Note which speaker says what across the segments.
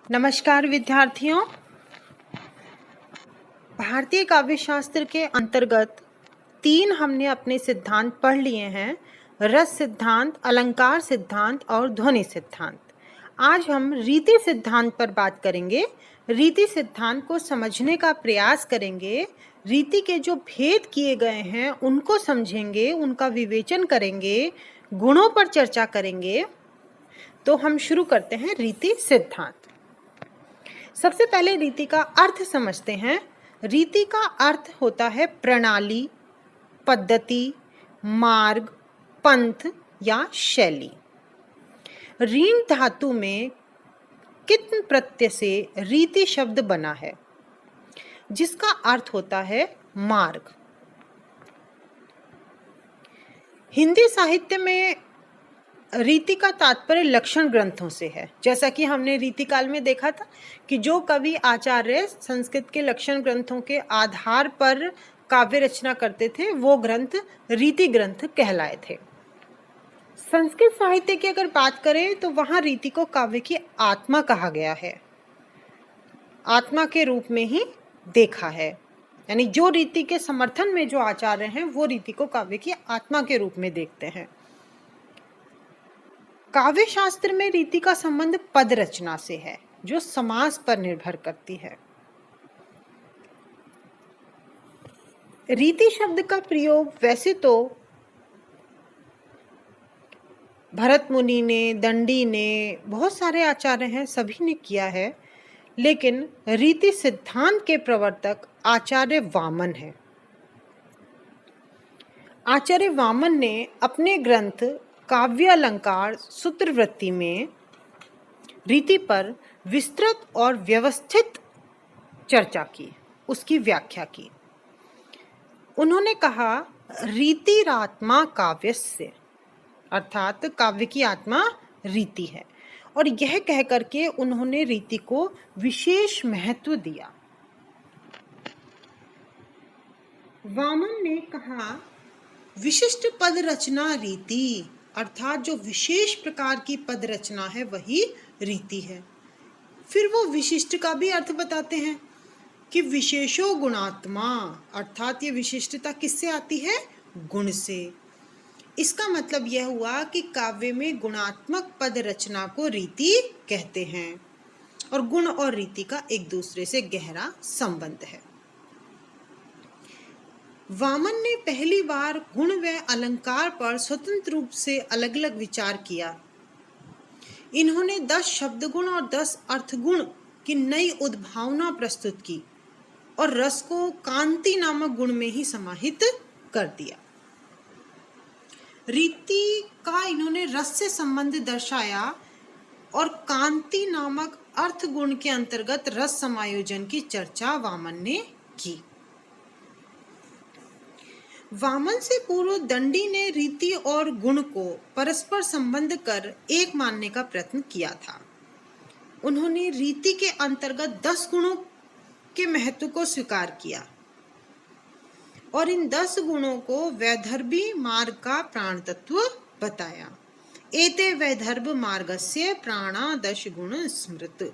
Speaker 1: नमस्कार विद्यार्थियों। भारतीय काव्य शास्त्र के अंतर्गत 3 हमने अपने सिद्धांत पढ़ लिए हैं। रस सिद्धांत, अलंकार सिद्धांत और ध्वनि सिद्धांत। आज हम रीति सिद्धांत पर बात करेंगे। रीति सिद्धांत को समझने का प्रयास करेंगे। रीति के जो भेद किए गए हैं उनको समझेंगे, उनका विवेचन करेंगे, गुणों पर चर्चा करेंगे। तो हम शुरू करते हैं रीति सिद्धांत। सबसे पहले रीति का अर्थ समझते हैं। रीति का अर्थ होता है प्रणाली, पद्धति, मार्ग, पंथ या शैली। ऋण धातु में कित प्रत्यय से रीति शब्द बना है, जिसका अर्थ होता है मार्ग। हिंदी साहित्य में रीति का तात्पर्य लक्षण ग्रंथों से है। जैसा कि हमने रीति काल में देखा था कि जो कवि आचार्य संस्कृत के लक्षण ग्रंथों के आधार पर काव्य रचना करते थे वो ग्रंथ रीति ग्रंथ कहलाए थे। संस्कृत साहित्य की अगर बात करें तो वहां रीति को काव्य की आत्मा कहा गया है, आत्मा के रूप में ही देखा है। यानी जो रीति के समर्थन में जो आचार्य हैं वो रीति को काव्य की आत्मा के रूप में देखते हैं। काव्य शास्त्र में रीति का संबंध पद रचना से है, जो समास पर निर्भर करती है। रीति शब्द का प्रयोग वैसे तो भरत मुनि ने, दंडी ने, बहुत सारे आचार्य हैं, सभी ने किया है, लेकिन रीति सिद्धांत के प्रवर्तक आचार्य वामन हैं। आचार्य वामन ने अपने ग्रंथ काव्य अलंकार सूत्रवृत्ति में रीति पर विस्तृत और व्यवस्थित चर्चा की, उसकी व्याख्या की। उन्होंने कहा रीतिरात्मा काव्यस्य, अर्थात काव्य की आत्मा रीति है। और यह कह करके उन्होंने रीति को विशेष महत्व दिया। वामन ने कहा विशिष्ट पद रचना रीति, अर्थात जो विशेष प्रकार की पद रचना है वही रीति है। फिर वो विशिष्ट का भी अर्थ बताते हैं कि विशेषो गुणात्मा, अर्थात ये विशिष्टता किससे आती है? गुण से। इसका मतलब यह हुआ कि काव्य में गुणात्मक पद रचना को रीति कहते हैं और गुण और रीति का एक दूसरे से गहरा संबंध है। वामन ने पहली बार गुण व अलंकार पर स्वतंत्र रूप से अलग अलग विचार किया। इन्होंने 10 शब्द गुण और 10 अर्थ गुण की नई उद्भावना प्रस्तुत की और रस को कांति नामक गुण में ही समाहित कर दिया। रीति का इन्होंने रस से संबंध दर्शाया और कांति नामक अर्थ गुण के अंतर्गत रस समायोजन की चर्चा वामन ने की। वामन से पूर्व दंडी ने रीति और गुण को परस्पर संबंध कर एक मानने का प्रयत्न किया था। उन्होंने रीति के अंतर्गत 10 गुणों के महत्व को स्वीकार किया और इन 10 गुणों को वैदर्भी मार्ग का प्राण तत्व बताया। एते वैदर्भ मार्गस्य प्राणा 10 गुण स्मृत।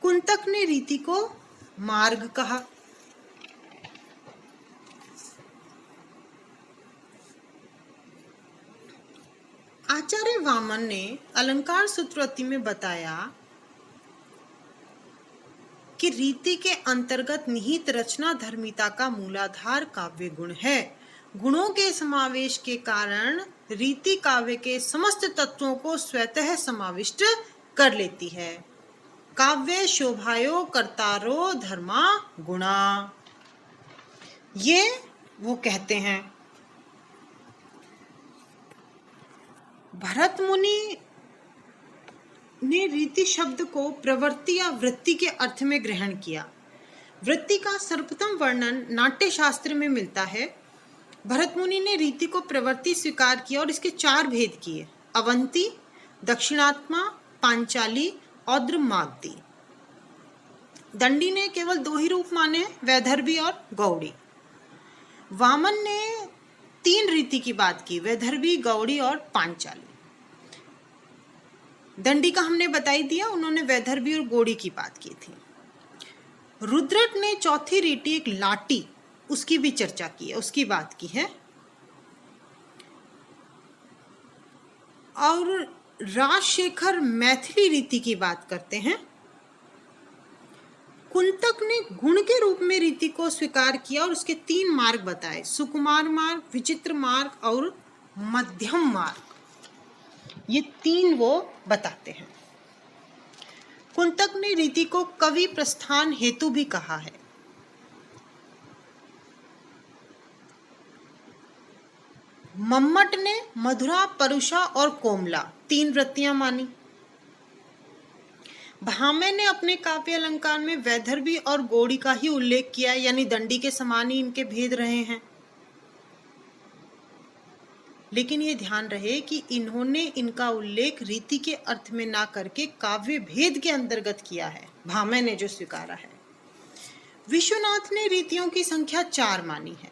Speaker 1: कुंतक ने रीति को मार्ग कहा। आचार्य वामन ने अलंकार सूत्रवृत्ति में बताया कि रीति के अंतर्गत निहित रचना धर्मिता का मूलाधार काव्य गुण है। गुणों के समावेश के कारण रीति काव्य के समस्त तत्वों को स्वतः समाविष्ट कर लेती है। काव्य शोभायो कर्तारो धर्मा गुणा, ये वो कहते हैं। भरत मुनि ने रीति शब्द को प्रवृत्ति या वृत्ति के अर्थ में ग्रहण किया। वृत्ति का सर्वप्रथम वर्णन नाट्य शास्त्र में मिलता है। भरत मुनि ने रीति को प्रवृत्ति स्वीकार किया और इसके 4 भेद किए: अवंती, दक्षिणात्मा, पांचाली, औद्र मागधी। दंडी ने केवल 2 ही रूप माने, वैदर्भी और गौड़ी। वामन ने 3 रीति की बात की, वैदर्भी, गौड़ी और पांचाली। दंडी का हमने बता ही दिया, उन्होंने वैदर्भी और गौड़ी की बात की थी। रुद्रट ने चौथी रीति एक लाटी, उसकी भी चर्चा की है, उसकी बात की है। और राजशेखर मैथिली रीति की बात करते हैं। कुंतक ने गुण के रूप में रीति को स्वीकार किया और उसके 3 मार्ग बताए, सुकुमार मार्ग, विचित्र मार्ग और मध्यम मार्ग। ये 3 वो बताते हैं। कुंतक ने रीति को कवि प्रस्थान हेतु भी कहा है। मम्मट ने मधुरा, परुषा और कोमला 3 वृत्तियां मानी। भामे ने अपने काव्य अलंकार में वैदर्भी और गौड़ी का ही उल्लेख किया, यानी दंडी के समान ही इनके भेद रहे हैं। लेकिन ये ध्यान रहे कि इन्होंने इनका उल्लेख रीति के अर्थ में ना करके काव्य भेद के अंतर्गत किया है, भामे ने जो स्वीकारा है। विश्वनाथ ने रीतियों की संख्या 4 मानी है,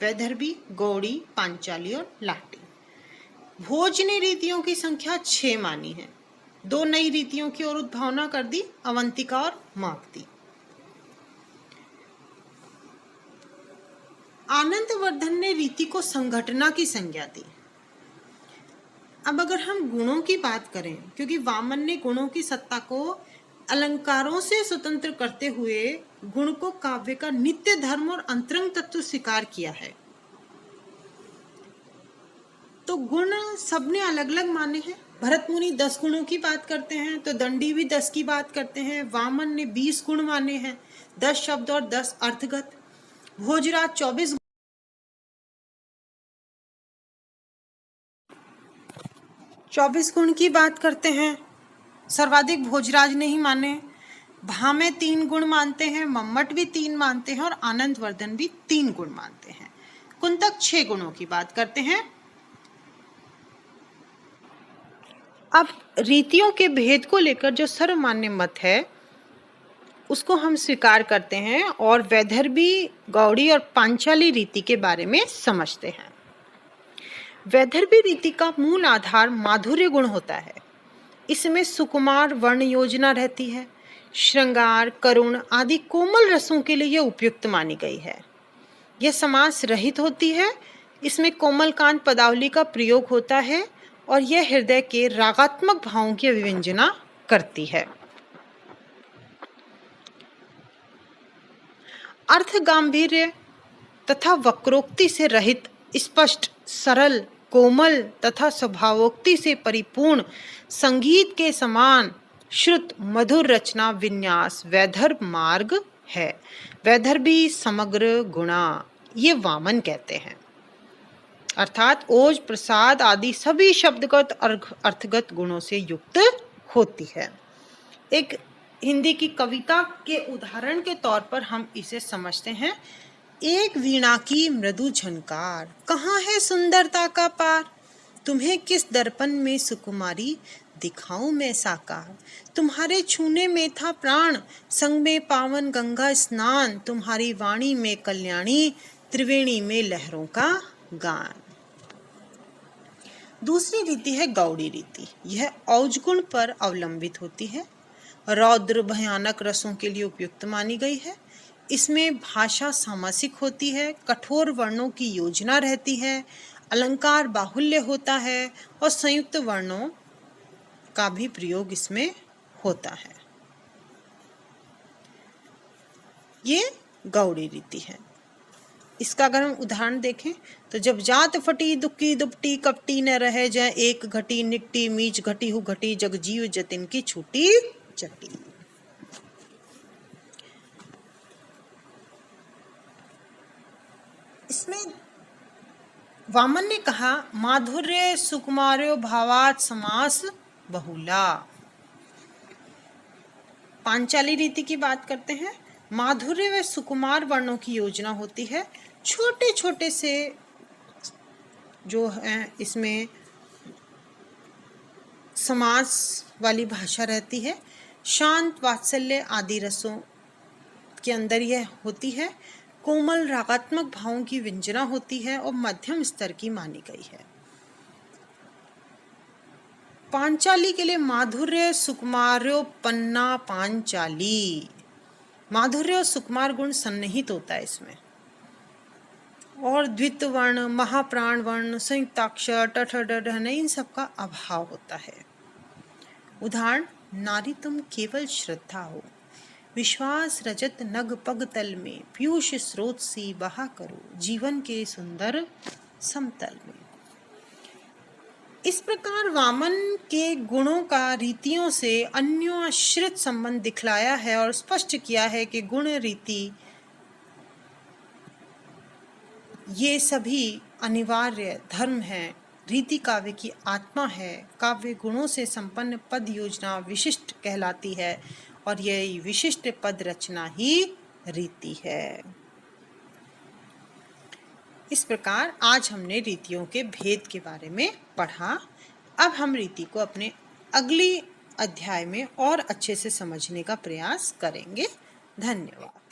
Speaker 1: वैदर्भी, गौड़ी, पांचाली और लाटी। भोज ने रीतियों की संख्या 6 मानी है, 2 नई रीतियों की ओर उद्भावना कर दी, अवंतिका और मागधी। आनंदवर्धन ने रीति को संघटना की संज्ञा दी। अब अगर हम गुणों की बात करें, क्योंकि वामन ने गुणों की सत्ता को अलंकारों से स्वतंत्र करते हुए गुण को काव्य का नित्य धर्म और अंतरंग तत्व स्वीकार किया है, तो गुण सबने अलग अलग माने हैं। भरत मुनि 10 गुणों की बात करते हैं, तो दंडी भी 10 की बात करते हैं। वामन ने 20 गुण माने हैं, 10 शब्द और 10 अर्थगत। भोजराज 24 गुण की बात करते हैं, सर्वाधिक भोजराज ने ही माने। भामे 3 गुण मानते हैं, मम्मट भी 3 मानते हैं और आनंदवर्धन भी 3 गुण मानते हैं। कुंतक 6 गुणों की बात करते हैं। अब रीतियों के भेद को लेकर जो सर्वमान्य मत है उसको हम स्वीकार करते हैं और वैदर्भी, गौड़ी और पांचाली रीति के बारे में समझते हैं। वैदर्भी रीति का मूल आधार माधुर्य गुण होता है। इसमें सुकुमार वर्ण योजना रहती है। श्रृंगार, करुण आदि कोमल रसों के लिए यह उपयुक्त मानी गई है। यह समास रहित होती है। इसमें कोमलकांत पदावली का प्रयोग होता है और यह हृदय के रागात्मक भावों की अभिव्यंजना करती है। अर्थ गांभीर्य तथा वक्रोक्ति से रहित, स्पष्ट, सरल, कोमल तथा स्वभावोक्ति से परिपूर्ण, संगीत के समान श्रुत मधुर रचना विन्यास वैदर्भ मार्ग है। वैदर्भी समग्र गुणा, ये वामन कहते हैं, अर्थात ओज, प्रसाद आदि सभी शब्दगत और अर्थगत गुणों से युक्त होती है। एक हिंदी की कविता के उदाहरण के तौर पर हम इसे समझते हैं। एक वीणा की मृदु झनकार, कहाँ है सुंदरता का पार, तुम्हें किस दर्पण में सुकुमारी दिखाऊं मैं साकार, तुम्हारे छूने में था प्राण, संग में पावन गंगा स्नान, तुम्हारी वाणी में कल्याणी, त्रिवेणी में लहरों का गान। दूसरी रीति है गौड़ी रीति। यह औजगुण पर अवलंबित होती है। रौद्र भयानक रसों के लिए उपयुक्त मानी गई है। इसमें भाषा सामासिक होती है, कठोर वर्णों की योजना रहती है, अलंकार बाहुल्य होता है और संयुक्त वर्णों का भी प्रयोग इसमें होता है। ये गौड़ी रीति है। इसका अगर हम उदाहरण देखें तो जब जात फटी दुक्की दुपटी कपटी न रहे जाए, एक घटी निकटी मीच घटी हु घटी, जग जीव जतिन की छूटी चटी। इसमें वामन ने कहा माधुर्य सुकुमार्यो भावात समास बहुला। पांचाली रीति की बात करते हैं। माधुर्य व सुकुमार वर्णों की योजना होती है। छोटे छोटे से जो है इसमें समास वाली भाषा रहती है। शांत, वात्सल्य आदि रसों के अंदर यह होती है। कोमल रागात्मक भावों की व्यंजना होती है और मध्यम स्तर की मानी गई है। पांचाली के लिए माधुर्य सुकुमारोपन्ना पांचाली। माधुर्य और सुकुमार गुण सन्निहित होता है इसमें। और द्वित वर्ण, महाप्राण वर्ण, संयुक्ताक्षर, टठ डढ़ इन सब का अभाव होता है। उदाहरण, नारी तुम केवल श्रद्धा हो, विश्वास रजत नग पग तल में, पीयूष स्रोत सी बहा करो, जीवन के सुंदर समतल में। इस प्रकार वामन के गुणों का रीतियों से अन्योश्रित संबंध दिखलाया है और स्पष्ट किया है कि गुण रीति ये सभी अनिवार्य धर्म हैं। रीति काव्य की आत्मा है। काव्य गुणों से संपन्न पद योजना विशिष्ट कहलाती है और यही विशिष्ट पद रचना ही रीति है। इस प्रकार आज हमने रीतियों के भेद के बारे में पढ़ा। अब हम रीति को अपने अगली अध्याय में और अच्छे से समझने का प्रयास करेंगे। धन्यवाद।